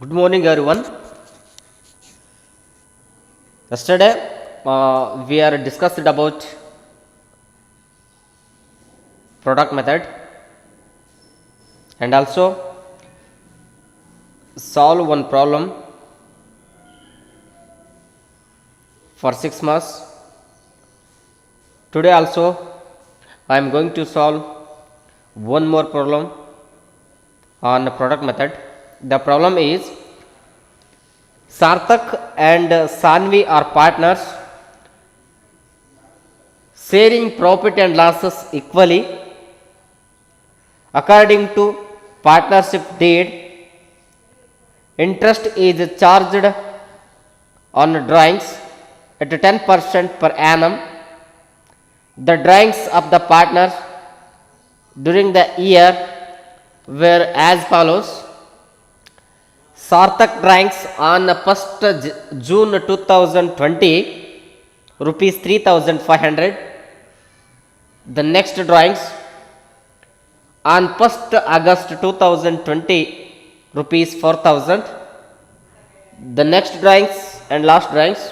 Good morning, everyone. Yesterday, we are discussed about product method and also solve one problem for 6 months. Today also, I am going to solve one more problem on product method. The problem is Sarthak and Sanvi are partners sharing profit and losses equally. According to partnership deed, interest is charged on drawings at 10% per annum. The drawings of the partners during the year were as follows. Sarthak drawings on 1st June 2020 rupees 3500. The next drawings on 1st August 2020 rupees 4000. The next drawings and last drawings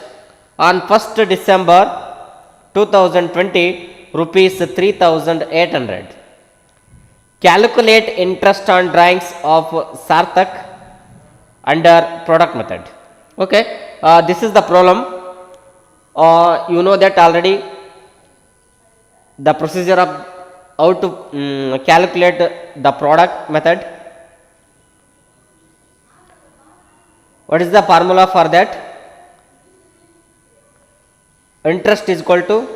on 1st December 2020 rupees 3800. Calculate interest on drawings of Sarthak under product method. Okay, this is the problem. You know that already the procedure of how to calculate the product method. What is the formula for that? Interest is equal to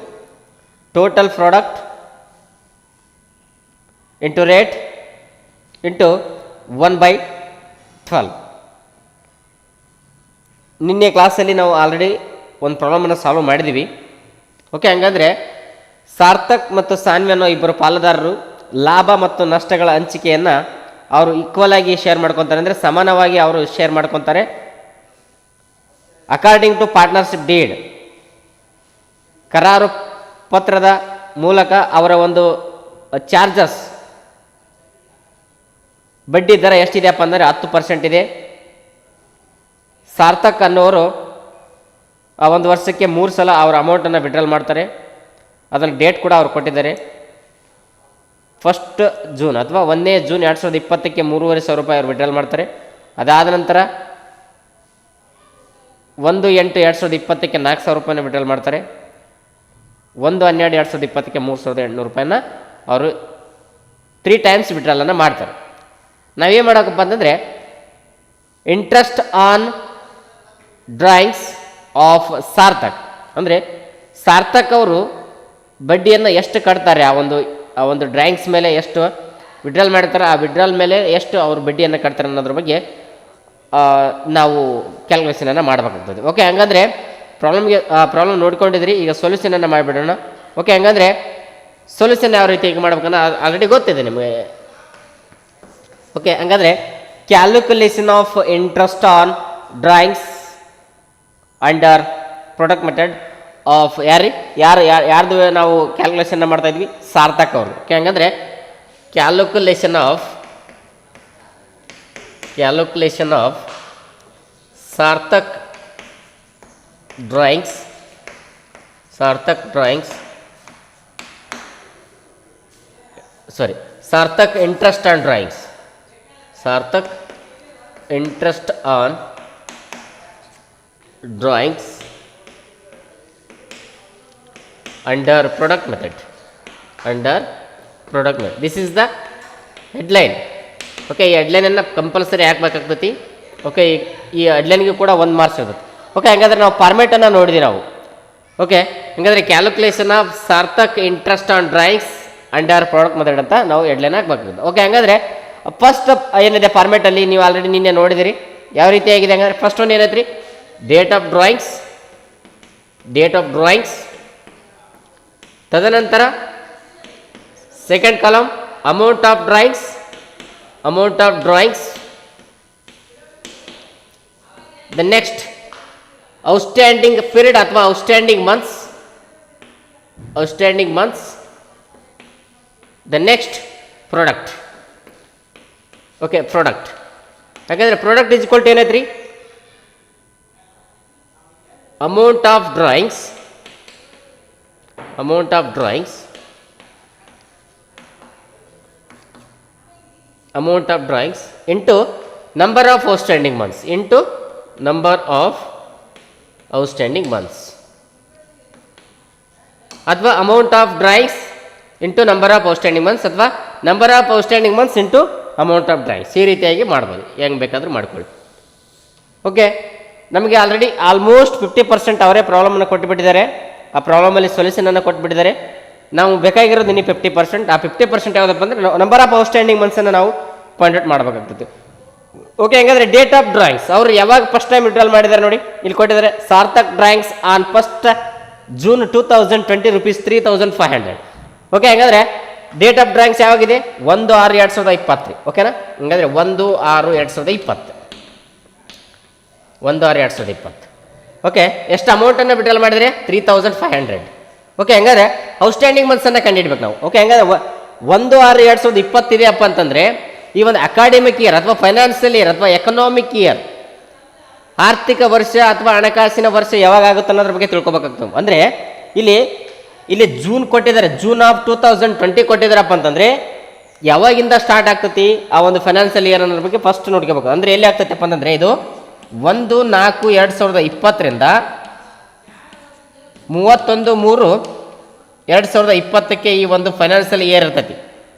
total product into rate into 1 by 12. ನಿನ್ನೆ ಕ್ಲಾಸಲ್ಲಿ ನಾವು already ಒಂದು ಪ್ರಾಬ್ಲಮನ್ನು solve ಮಾಡಿದ್ದೀವಿ. Okay, ಹಂಗಂದರೆ Sarthak ಮತ್ತು ಸಾನ್ವಿ ಅನ್ನೋ ಇಬ್ಬರು ಪಾಲುದಾರರು ಲಾಭ ಮತ್ತು ನಷ್ಟಗಳ ಹಂಚಿಕೆಯನ್ನು ಅವರು ಈಕ್ವಲ್ ಆಗಿ ಶೇರ್ ಮಾಡ್ಕೊತಾರೆ, ಅಂದರೆ ಸಮಾನವಾಗಿ ಅವರು ಶೇರ್ ಮಾಡ್ಕೊತಾರೆ. ಅಕಾರ್ಡಿಂಗ್ ಟು ಪಾರ್ಟ್ನರ್ಶಿಪ್ ಡೀಡ್, ಕರಾರು ಪತ್ರದ ಮೂಲಕ ಅವರ ಒಂದು ಚಾರ್ಜಸ್ ಬಡ್ಡಿ ದರ ಎಷ್ಟಿದೆಯಪ್ಪ ಅಂದರೆ 10% ಇದೆ. ಸಾರ್ಥಕ್ ಅನ್ನೋರು ಆ ಒಂದು ವರ್ಷಕ್ಕೆ 3 ಸಲ ಅವರ ಅಮೌಂಟನ್ನು ವಿಡ್ರಾಲ್ ಮಾಡ್ತಾರೆ. ಅದರಲ್ಲಿ ಡೇಟ್ ಕೂಡ ಅವ್ರು ಕೊಟ್ಟಿದ್ದಾರೆ. 1st ಜೂನ್ ಅಥವಾ 1ನೇ ಜೂನ್ 2020ಕ್ಕೆ 3,500 ರೂಪಾಯಿ ಅವ್ರು ವಿಡ್ರಾಲ್ ಮಾಡ್ತಾರೆ. ಅದಾದ ನಂತರ 1/8/2020ಕ್ಕೆ 4,000 ರೂಪಾಯಿನ ವಿಡ್ರಾಲ್ ಮಾಡ್ತಾರೆ. 1/12/2020ಕ್ಕೆ 3,800 ರೂಪಾಯಿನ ಅವರು 3 ಟೈಮ್ಸ್ ವಿಡ್ರಾಲನ್ನು ಮಾಡ್ತಾರೆ. ನಾವೇನು ಮಾಡೋಕ್ಕಪ್ಪ ಅಂತಂದರೆ interest on drawings of Sarthak, ಅಂದರೆ ಸಾರ್ಥಕ್ ಅವರು ಬಡ್ಡಿಯನ್ನು ಎಷ್ಟು ಕಟ್ತಾರೆ, ಆ ಒಂದು ಡ್ರಾಯಿಂಗ್ಸ್ ಮೇಲೆ ಎಷ್ಟು ವಿಡ್ರಾಲ್ ಮಾಡ್ತಾರೆ, ಆ ವಿಡ್ರಾಲ್ ಮೇಲೆ ಎಷ್ಟು ಅವರು ಬಡ್ಡಿಯನ್ನು ಕಟ್ತಾರೆ ಅನ್ನೋದ್ರ ಬಗ್ಗೆ ನಾವು ಕ್ಯಾಲ್ಕುಲೇಷನನ್ನು ಮಾಡಬೇಕಾಗ್ತದೆ. ಓಕೆ, ಹಂಗಂದರೆ ಪ್ರಾಬ್ಲಮ್ ನೋಡ್ಕೊಂಡಿದ್ರಿ. ಈಗ ಸೊಲ್ಯೂಷನನ್ನು ಮಾಡಿಬಿಡೋಣ. ಓಕೆ, ಹಂಗಂದರೆ ಸೊಲ್ಯೂಷನ್ ಯಾವ ರೀತಿ ಈಗ ಮಾಡ್ಬೇಕನ್ನ ಆಲ್ರೆಡಿ ಗೊತ್ತಿದೆ ನಿಮಗೆ. ಓಕೆ, ಹಂಗಂದರೆ calculation of interest on drawings under product method of ಯಾರ್ದು ನಾವು ಕ್ಯಾಲ್ಕುಲೇಷನ್ನ ಮಾಡ್ತಾ ಇದ್ವಿ, ಸಾರ್ಥಕ್ ಅವರು. ಓಕೆ, ಹಂಗಂದರೆ calculation of Sarthak drawings Sarthak interest on drawings, Sarthak interest on drawings under product method. This is the headline. Okay, ಈ ಹೆಡ್ಲೈನನ್ನು ಕಂಪಲ್ಸರಿ ಹಾಕ್ಬೇಕಾಗ್ತೈತಿ. ಓಕೆ, ಈ ಹೆಡ್ಲೈನ್ಗೆ ಕೂಡ 1 ಮಾರ್ಕ್ಸ್ ಇರುತ್ತೆ. ಓಕೆ, ಹಾಗಾದರೆ ನಾವು ಫಾರ್ಮೇಟನ್ನು ನೋಡಿದ್ವಿ ನಾವು. ಓಕೆ, ಹಾಗಾದರೆ calculation of Sarthak interest on drawings under product method ಅಂತ ನಾವು ಹೆಡ್ಲೈನ್ ಹಾಕ್ಬೇಕಾಗುತ್ತೆ. ಓಕೆ, ಹಾಗಾದರೆ ಫಸ್ಟ್ ಏನಿದೆ ಫಾರ್ಮೇಟಲ್ಲಿ ನೀವು ಆಲ್ರೆಡಿ ನಿನ್ನೆ ನೋಡಿದಿರಿ ಯಾವ ರೀತಿಯಾಗಿದೆ. ಹಂಗಾದ್ರೆ ಫಸ್ಟ್ ಒಂದು ಏನೈತ್ರಿ, ಡೇಟ್ ಆಫ್ ಡ್ರಾಯಿಂಗ್ಸ್. ತದನಂತರ second column amount of drawings. The next outstanding period ಅಥವಾ outstanding months. The next product. Okay, product. ಯಾಕಂದರೆ ಪ್ರಾಡಕ್ಟ್ ಇಸ್ ಈಕ್ವಲ್ ಟು ಏನೈತೆ ರೀ amount of drawings into number of outstanding months ಅಥವಾ amount of drawings into number of outstanding months ಅಥವಾ number of outstanding months into amount of drawings. ಈ ರೀತಿಯಾಗಿ ಮಾಡ್ಬೋದು, ಹೆಂಗೆ ಬೇಕಾದರೂ ಮಾಡ್ಕೊಳ್ಳಿ. ಓಕೆ, ನಮಗೆ ಆಲ್ಮೋಸ್ಟ್ 50% ಅವರೇ ಪ್ರಾಬ್ಲಮನ್ನು ಕೊಟ್ಟುಬಿಟ್ಟಿದ್ದಾರೆ. ಆ ಪ್ರಾಬ್ಲಮಲ್ಲಿ ಸೊಲ್ಯೂಷನನ್ನು ಕೊಟ್ಬಿಟ್ಟಿದ್ದಾರೆ. ನಾವು ಬೇಕಾಗಿರೋದು ಇನ್ನೂ 50%. ಆ 50% ಯಾವುದಪ್ಪ ಅಂದರೆ ನಂಬರ್ ಆಫ್ ಔಟ್ಸ್ಟ್ಯಾಂಡಿಂಗ್ ಮಂತ್ಸನ್ನು ನಾವು ಪಾಯಿಂಟ್ ಔಟ್ ಮಾಡಬೇಕಾಗ್ತದೆ. ಓಕೆ, ಹಂಗಾದ್ರೆ ಡೇಟ್ ಆಫ್ ಡ್ರಾಯಿಂಗ್ಸ್ ಅವರು ಯಾವಾಗ ಫಸ್ಟ್ ಟೈಮ್ ವಿಡ್ರಾಲ್ ಮಾಡಿದ್ದಾರೆ ನೋಡಿ, ಇಲ್ಲಿ ಕೊಟ್ಟಿದ್ದಾರೆ. Sarthak drawings on 1st June 2020 rupees 3,500. Okay, ಹಂಗಾದ್ರೆ ಡೇಟ್ ಆಫ್ ಡ್ರಾಯಿಂಗ್ಸ್ ಯಾವಾಗಿದೆ? 1/6/2020 ರೀ. ಓಕೆನಾ? ಹಂಗಾದ್ರೆ 1/6/2020. 1/6/2020. ಓಕೆ, ಎಷ್ಟು ಅಮೌಂಟನ್ನು ವಿಡ್ರಾಲ್ ಮಾಡಿದರೆ? 3,500. ಓಕೆ, ಹಂಗಾದ್ರೆ ಔಟ್ಸ್ಟ್ಯಾಂಡಿಂಗ್ ಮಂತ್ಸನ್ನು ಕಂಡುಹಿಡ್ಬೇಕು ನಾವು. ಓಕೆ, ಹಂಗಾದ್ರೆ 1/6/2020 ಇದೆಯಪ್ಪ ಅಂತಂದರೆ ಈ ಒಂದು ಅಕಾಡೆಮಿಕ್ ಇಯರ್ ಅಥವಾ ಫೈನಾನ್ಷಿಯಲ್ ಇಯರ್ ಅಥವಾ ಎಕನಾಮಿಕ್ ಇಯರ್, ಆರ್ಥಿಕ ವರ್ಷ ಅಥವಾ ಹಣಕಾಸಿನ ವರ್ಷ ಯಾವಾಗ ಆಗುತ್ತೆ ಅನ್ನೋದ್ರ ಬಗ್ಗೆ ತಿಳ್ಕೊಬೇಕಾಗ್ತದೆ. ಅಂದರೆ ಇಲ್ಲಿ ಜೂನ್ ಕೊಟ್ಟಿದ್ದಾರೆ, June of 2020 ಕೊಟ್ಟಿದ್ದಾರಪ್ಪ ಅಂತಂದರೆ ಯಾವಾಗಿಂದ ಸ್ಟಾರ್ಟ್ ಆಗ್ತೈತಿ ಆ ಒಂದು ಫೈನಾನ್ಷಿಯಲ್ ಇಯರ್ ಅನ್ನೋದ್ರ ಬಗ್ಗೆ ಫಸ್ಟ್ ನೋಡ್ಕೋಬೇಕು. ಅಂದರೆ ಎಲ್ಲಿ ಆಗ್ತೈತಪ್ಪ ಅಂತಂದರೆ ಇದು 1/4/2020 31/3/2020 ಈ ಒಂದು ಫೈನಾನ್ಷಿಯಲ್ ಇಯರ್ ಇರ್ತೈತಿ.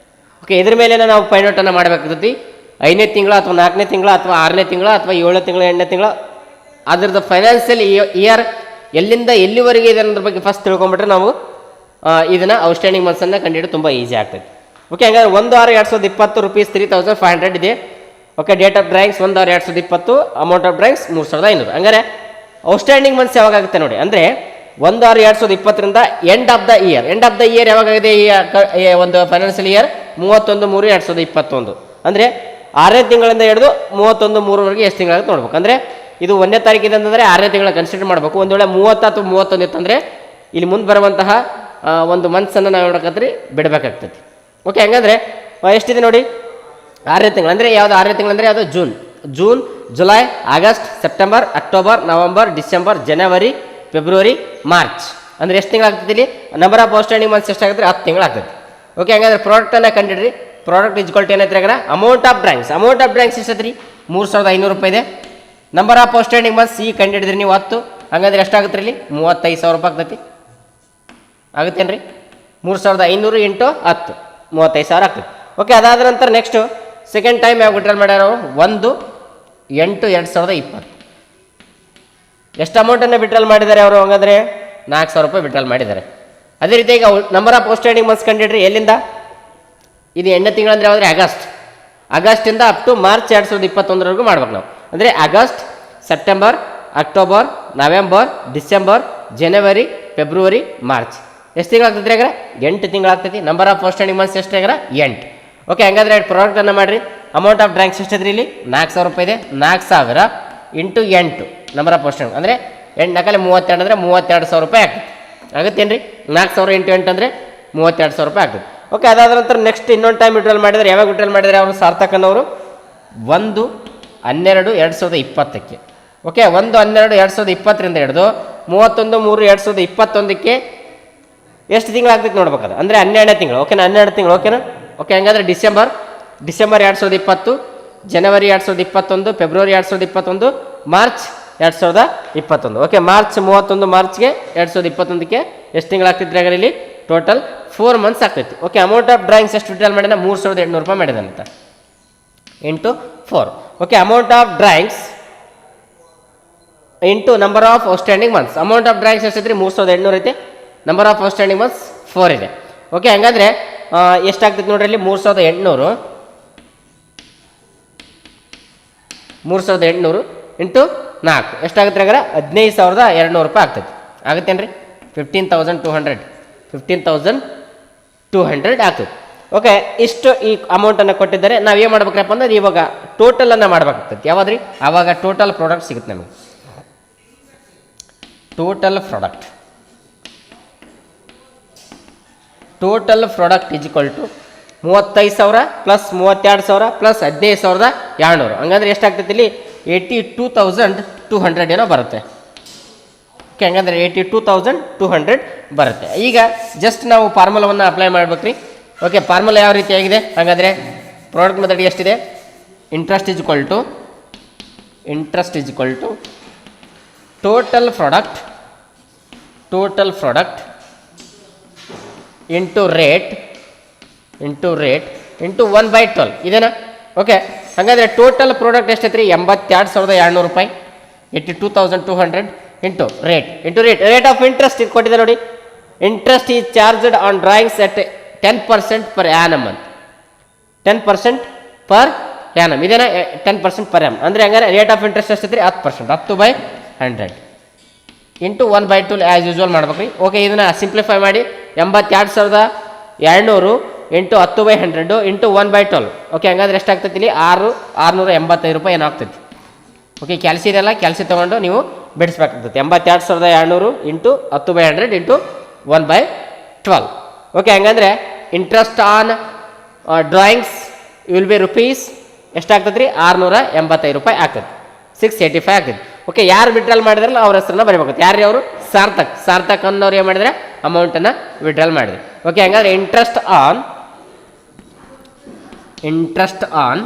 ಓಕೆ, ಇದ್ರ ಮೇಲೆ ನಾವು ಫೈಂಡ್ ಔಟನ್ನು ಮಾಡಬೇಕಾಗ್ತೈತಿ. 5ನೇ ತಿಂಗಳ ಅಥವಾ 4ನೇ ತಿಂಗಳ ಅಥವಾ 6ನೇ ತಿಂಗಳ ಅಥವಾ 7ನೇ ತಿಂಗಳ 8ನೇ ತಿಂಗಳ ಅದ್ರದ್ದು ಫೈನಾನ್ಷಿಯಲ್ ಇಯರ್ ಎಲ್ಲಿಂದ ಎಲ್ಲಿವರೆಗೆ ಇದೆ ಅನ್ನೋದ್ರ ಬಗ್ಗೆ ಫಸ್ಟ್ ತಿಳ್ಕೊಂಬಿಟ್ರೆ ನಾವು ಇದನ್ನು ಔಟ್ಸ್ಟ್ಯಾಂಡಿಂಗ್ ಮಂತ್ಸನ್ನು ಕಂಡುಹಿಡಿದು ತುಂಬ ಈಸಿ ಆಗ್ತೈತಿ. ಓಕೆ, ಹಂಗಾದ್ರೆ 1/6/2020 rupees 3,500 ಇದೆ. Okay, date of drawings 1/6/2020, amount of drawings 3,500. ಹಂಗಾರೆ ಔಟ್ಸ್ಟ್ಯಾಂಡಿಂಗ್ ಮಂತ್ಸ್ ಯಾವಾಗ ಆಗುತ್ತೆ ನೋಡಿ, ಅಂದರೆ 1/6/2020 ಎಂಡ್ ಆಫ್ ದ ಇಯರ್ ಯಾವಾಗಿದೆ ಈ ಒಂದು ಫೈನಾನ್ಷಿಯಲ್ ಇಯರ್? 31/3/2021. ಅಂದರೆ 6ನೇ ತಿಂಗಳಿಂದ ಹಿಡಿದು 31/3 ಎಷ್ಟು ತಿಂಗಳಾಗುತ್ತೆ ನೋಡ್ಬೇಕು. ಅಂದರೆ ಇದು 1ನೇ ತಾರೀಕಿದೆ ಅಂತಂದರೆ 6ನೇ ತಿಂಗಳ ಕನ್ಸಿಡರ್ ಮಾಡಬೇಕು. ಒಂದು ವೇಳೆ 30 ಅಥವಾ 31 ಇತ್ತಂದರೆ ಇಲ್ಲಿ ಮುಂದೆ ಬರುವಂತಹ ಒಂದು ಮಂತ್ಸನ್ನು ನಾವು ನೋಡಕತ್ರಿ ಬಿಡಬೇಕಾಗ್ತೈತಿ. ಓಕೆ, ಹಂಗಂದ್ರೆ ಎಷ್ಟಿದೆ ನೋಡಿ 6ನೇ ತಿಂಗಳು. ಅಂದರೆ ಯಾವುದು 6ನೇ ತಿಂಗಳು ಅಂದರೆ ಯಾವುದು? June, July, August, September, October, November, December, January, February, March. ಅಂದರೆ ಎಷ್ಟು ತಿಂಗಳು ಆಗ್ತೈತಿ ಇಲ್ಲಿ? ನಂಬರ್ ಆಫ್ ಔಟ್ಸ್ಟ್ಯಾಂಡಿಂಗ್ ಮಂತ್ಸ್ ಎಷ್ಟಾಗುತ್ತೆ? 10 ತಿಂಗಳು ಆಗ್ತೈತಿ. ಓಕೆ, ಹಂಗಾದ್ರೆ ಪ್ರಾಡಕ್ಟನ್ನು ಕಂಡಿಡ್ರಿ. ಪ್ರಾಡಕ್ಟ್ ಇಸ್ ಈಕ್ವಲ್ ಟು ಏನೈತೆ ರೀ? ಅಮೌಂಟ್ ಆಫ್ ಡ್ರಾಯಿಂಗ್ಸ್ ಎಷ್ಟೈತೆ ರೀ? 3,500 ರೂಪಾಯಿ ಇದೆ. ನಂಬರ್ ಆಫ್ ಔಟ್ಸ್ಟ್ಯಾಂಡಿಂಗ್ ಮಂತ್ಸ್ ಈಗ ಕಂಡಿಡಿದ್ರಿ ನೀವು 10. ಹಂಗಂದ್ರೆ ಎಷ್ಟಾಗುತ್ತೆ ರೀ? ಇಲ್ಲಿ 35,000 ರೂಪಾಯಿ ಆಗ್ತೈತಿ. ಆಗುತ್ತೇನು ರೀ? 3,500 ಇಂಟು 10 35,000 ಆಗ್ತೈತಿ. ಓಕೆ, ಅದಾದ ನಂತರ ನೆಕ್ಸ್ಟು ಸೆಕೆಂಡ್ ಟೈಮ್ ಯಾವ ವಿಡ್ರಾಲ್ ಮಾಡ್ಯಾರ? 1/8/2020. ಎಷ್ಟು ಅಮೌಂಟನ್ನು ವಿಡ್ರಾಲ್ ಮಾಡಿದ್ದಾರೆ ಅವರು? ಹಂಗಂದ್ರೆ 4,000 ರೂಪಾಯಿ ವಿಡ್ರಾಲ್ ಮಾಡಿದ್ದಾರೆ. ಅದೇ ರೀತಿ ಈಗ ನಂಬರ್ ಆಫ್ ಔಟ್ಸ್ಟ್ಯಾಂಡಿಂಗ್ ಮಂತ್ಸ್ ಕಂಡಿಡ್ರಿ. ಎಲ್ಲಿಂದ? ಇದು 8ನೇ ತಿಂಗಳಂದ್ರೆ ಯಾವ್ದ್ರೆ? ಆಗಸ್ಟಿಂದ ಅಪ್ ಟು ಮಾರ್ಚ್ 2021 ಮಾಡ್ಬೇಕು ನಾವು. ಅಂದರೆ August, September, October, November, December, January, February, March. ಎಷ್ಟು ತಿಂಗಳು ಆಗ್ತೈತಿ ರೀ? 8 ತಿಂಗಳು ಆಗ್ತೈತಿ. ನಂಬರ್ ಆಫ್ ಔಟ್ಸ್ಟ್ಯಾಂಡಿಂಗ್ ಮಂತ್ಸ್ ಎಷ್ಟು 8. ಓಕೆ, ಹಂಗಾದ್ರೆ ಪ್ರಾಡಕ್ಟನ್ನು ಮಾಡಿರಿ. ಅಮೌಂಟ್ ಆಫ್ ಡ್ರಾಯಿಂಗ್ಸ್ ಎಷ್ಟಿದ್ರಿ ಇಲ್ಲಿ? 4,000 ರೂಪಾಯಿ ಇದೆ. 4,000 ಇಂಟು 8 ನಂಬರ್ ಆಫ್ ಔಟ್ಸ್ಟ್ಯಾಂಡಿಂಗ್ ಅಂದರೆ 8 ನಾಲ್ಕಲ್ಲಿ 32 ಅಂದರೆ 32,000 ರೂಪಾಯಿ ಆಗ್ತದೆ. ಆಗುತ್ತೇನು ರೀ? 4,000 ಇಂಟು 8 ಅಂದರೆ 32,000 ರೂಪಾಯಿ ಆಗ್ತದೆ. ಓಕೆ, ಅದಾದ ನಂತರ ನೆಕ್ಸ್ಟ್ ಇನ್ನೊಂದು ಟೈಮ್ ವಿಡ್ರಾಲ್ ಮಾಡಿದರೆ ಯಾವಾಗ ವಿಡ್ರಾಲ್ ಮಾಡಿದರೆ ಅವರು? ಸಾರ್ಥಕನವರು 1/12/2020. ಓಕೆ, 1/12/2020 ಹಿಡಿದು 31/3/2021 ಎಷ್ಟು ತಿಂಗಳು ಆಗ್ತೈತೆ ನೋಡ್ಬೇಕಾದ್ರೆ? ಅಂದರೆ 12ನೇ ತಿಂಗಳು. ಓಕೆನಾ? 12 ತಿಂಗಳು. ಓಕೆನಾ? ಓಕೆ, ಹಂಗಾದ್ರೆ ಡಿಸೆಂಬರ್ 2020, ಜನವರಿ 2021, ಫೆಬ್ರವರಿ 2021, ಮಾರ್ಚ್ 2021. ಓಕೆ, ಮಾರ್ಚ್ 31 ಮಾರ್ಚ್ಗೆ 2021 ಎಷ್ಟು ತಿಂಗಳು ಆಗ್ತೈತ್ರಿ? ಹಾಗಾದ್ರೆ ಇಲ್ಲಿ ಟೋಟಲ್ 4 ಮಂತ್ಸ್ ಆಗ್ತೈತಿ. ಓಕೆ, ಅಮೌಂಟ್ ಆಫ್ ಡ್ರಾಯಿಂಗ್ಸ್ ಎಷ್ಟು ವಿಡ್ರಾಲ್ ಮಾಡಿದ? 3,800 ರೂಪಾಯಿ ಮಾಡಿದಂತ into 4. Okay, amount of drawings into number of outstanding months. Amount of drawings ಎಷ್ಟೈತ್ರಿ? 3,800 ಐತೆ. ನಂಬರ್ ಆಫ್ ಔಟ್ಸ್ಟ್ಯಾಂಡಿಂಗ್ ಮಂತ್ಸ್ 4 ಇದೆ. ಓಕೆ, ಹಂಗಂದ್ರೆ ಎಷ್ಟಾಗ್ತೈತಿ ನೋಡ್ರಿ ಇಲ್ಲಿ? 3,800 ಇಂಟು 4 ಎಷ್ಟಾಗುತ್ತೆ? ಹಾಗಾದ್ರೆ 15,200 ರೂಪಾಯಿ ಆಗ್ತೈತಿ. ಆಗುತ್ತೇನು ರೀ? 15,200 ಆಗ್ತೈತಿ. ಓಕೆ, ಇಷ್ಟು ಈ ಅಮೌಂಟನ್ನು ಕೊಟ್ಟಿದ್ದಾರೆ. ನಾವು ಏನು ಮಾಡ್ಬೇಕ್ರಪ್ಪ ಅಂದ್ರೆ ಇವಾಗ ಟೋಟಲನ್ನು ಮಾಡ್ಬೇಕಾಗ್ತೈತಿ. ಯಾವಾದ್ರಿ? ಆವಾಗ ಟೋಟಲ್ ಪ್ರಾಡಕ್ಟ್ ಸಿಗುತ್ತೆ ನಮಗೆ. Total product is equal to 35,000 plus 32,000 plus 15,000 200. ಹಂಗಂದ್ರೆ ಎಷ್ಟಾಗ್ತೈತಿ ಇಲ್ಲಿ 82,200 ಏನೋ ಬರುತ್ತೆ. ಓಕೆ, ಹಂಗಂದ್ರೆ 82,200 ಬರುತ್ತೆ. ಈಗ ಜಸ್ಟ್ ನಾವು ಫಾರ್ಮುಲಾವನ್ನು ಅಪ್ಲೈ ಮಾಡ್ಬೇಕ್ರಿ. ಓಕೆ, ಫಾರ್ಮುಲಾ ಯಾವ ರೀತಿಯಾಗಿದೆ ಹಾಗಾದರೆ ಪ್ರಾಡಕ್ಟ್ ಮೆಥಡ್ ಎಷ್ಟಿದೆ? Interest is equal to total product into rate into 1/12 ಇದೇನಾ? ಓಕೆ, ಹಾಗಾದರೆ ಟೋಟಲ್ ಪ್ರಾಡಕ್ಟ್ ಎಷ್ಟೈತ್ರಿ? 82,200 ರೂಪಾಯಿ. 82,200 ಇಂಟು ರೇಟ್ ಆಫ್ ಇಂಟ್ರೆಸ್ಟ್ ಇದು ಕೊಟ್ಟಿದೆ ನೋಡಿ. Interest is charged on drawings at 10% per annum ಅಂತ. 10% ಪರ್ ಆ್ಯನಮ್ ಇದೇನಾ? 10% ಪರ್ ಆ್ಯನಮ್ ಅಂದರೆ ಹಂಗಾರೆ ರೇಟ್ ಆಫ್ ಇಂಟ್ರೆಸ್ಟ್ ಎಷ್ಟೈತ್ರಿ? 10%. 10/100 ಇಂಟು 1/12 ಆ್ಯಸ್ ಯೂಸ್ವಲ್ ಮಾಡ್ಬೇಕ್ರಿ. ಓಕೆ, ಇದನ್ನು ಸಿಂಪ್ಲಿಫೈ ಮಾಡಿ 82,200 ಇಂಟು 10/100 ಇಂಟು 1/12. ಓಕೆ, ಹಂಗಾದ್ರೆ ಎಷ್ಟಾಗ್ತೈತಿ ಇಲ್ಲಿ? 685 ರೂಪಾಯಿ ಏನಾಗ್ತೈತಿ. ಓಕೆ, ಕ್ಯಾಲ್ಸಿ ಇದೆಲ್ಲ ಕ್ಯಾಲ್ಸಿ ತೊಗೊಂಡು ನೀವು ಬಿಡಿಸ್ಬೇಕಾಗ್ತೈತಿ. 82,200 ಇಂಟು 10/100 ಇಂಟು 1/12. ಓಕೆ, ಹಂಗಂದ್ರೆ interest on drawings will be rupees ಎಷ್ಟಾಗ್ತೈತಿ ರೀ? 685 ರೂಪಾಯಿ ಆಗ್ತೈತಿ. 685 ಆಗ್ತೈತಿ. ಓಕೆ, ಯಾರು ವಿಡ್ರಾಲ್ ಮಾಡಿದ್ರಲ್ಲ ಅವ್ರ ಹೆಸರನ್ನ ಬರೀಬೇಕು. ಯಾರು ಅವರು? ಸಾರ್ಥಕ್ ಅನ್ನೋರು ಏನು ಮಾಡಿದ್ರೆ ಅಮೌಂಟನ್ನು ವಿಡ್ರಾಲ್ ಮಾಡಿದ್ರು. ಓಕೆ, ಹಂಗಾದ್ರೆ interest on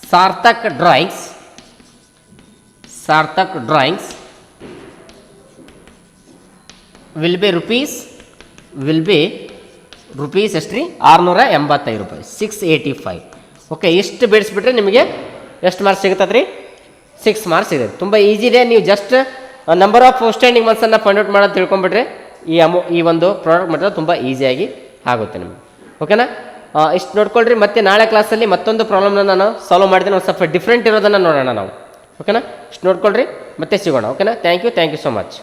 Sarthak drawings will be rupees ಎಷ್ಟು ರೀ? 685 ರೂಪಾಯಿ. 685. ಓಕೆ, ಇಷ್ಟು ಬಿಡಿಸ್ಬಿಟ್ರೆ ನಿಮಗೆ ಎಷ್ಟು ಮಾರ್ಕ್ಸ್ ಸಿಗುತ್ತದೆ ರೀ? 6 ಮಾರ್ಕ್ಸ್ ಸಿಗುತ್ತೆ. ತುಂಬ ಈಸಿ ಇದೆ. ನೀವು ಜಸ್ಟ್ ನಂಬರ್ ಆಫ್ ಔಟ್ಸ್ಟ್ಯಾಂಡಿಂಗ್ ಮಾರ್ಕ್ಸನ್ನು ಫೈಂಡ್ ಔಟ್ ಮಾಡೋದು ತಿಳ್ಕೊಂಬಿಟ್ರೆ ಈ ಒಂದು ಪ್ರಾಡಕ್ಟ್ ಮಾತ್ರ ತುಂಬ ಈಸಿಯಾಗಿ ಆಗುತ್ತೆ ನಿಮಗೆ. ಓಕೆನಾ? ಇಷ್ಟು ನೋಡ್ಕೊಳ್ರಿ. ಮತ್ತೆ ನಾಳೆ ಕ್ಲಾಸಲ್ಲಿ ಮತ್ತೊಂದು ಪ್ರಾಬ್ಲಮ್ನ ನಾನು ಸಾಲ್ವ್ ಮಾಡಿದ್ದೀನಿ. ಒಂದು ಸ್ವಲ್ಪ ಡಿಫ್ರೆಂಟ್ ಇರೋದನ್ನು ನೋಡೋಣ ನಾವು. ಓಕೆನಾ? ಇಷ್ಟು ನೋಡ್ಕೊಳ್ರಿ, ಮತ್ತೆ ಸಿಗೋಣ. ಓಕೆನಾ? Thank you so much.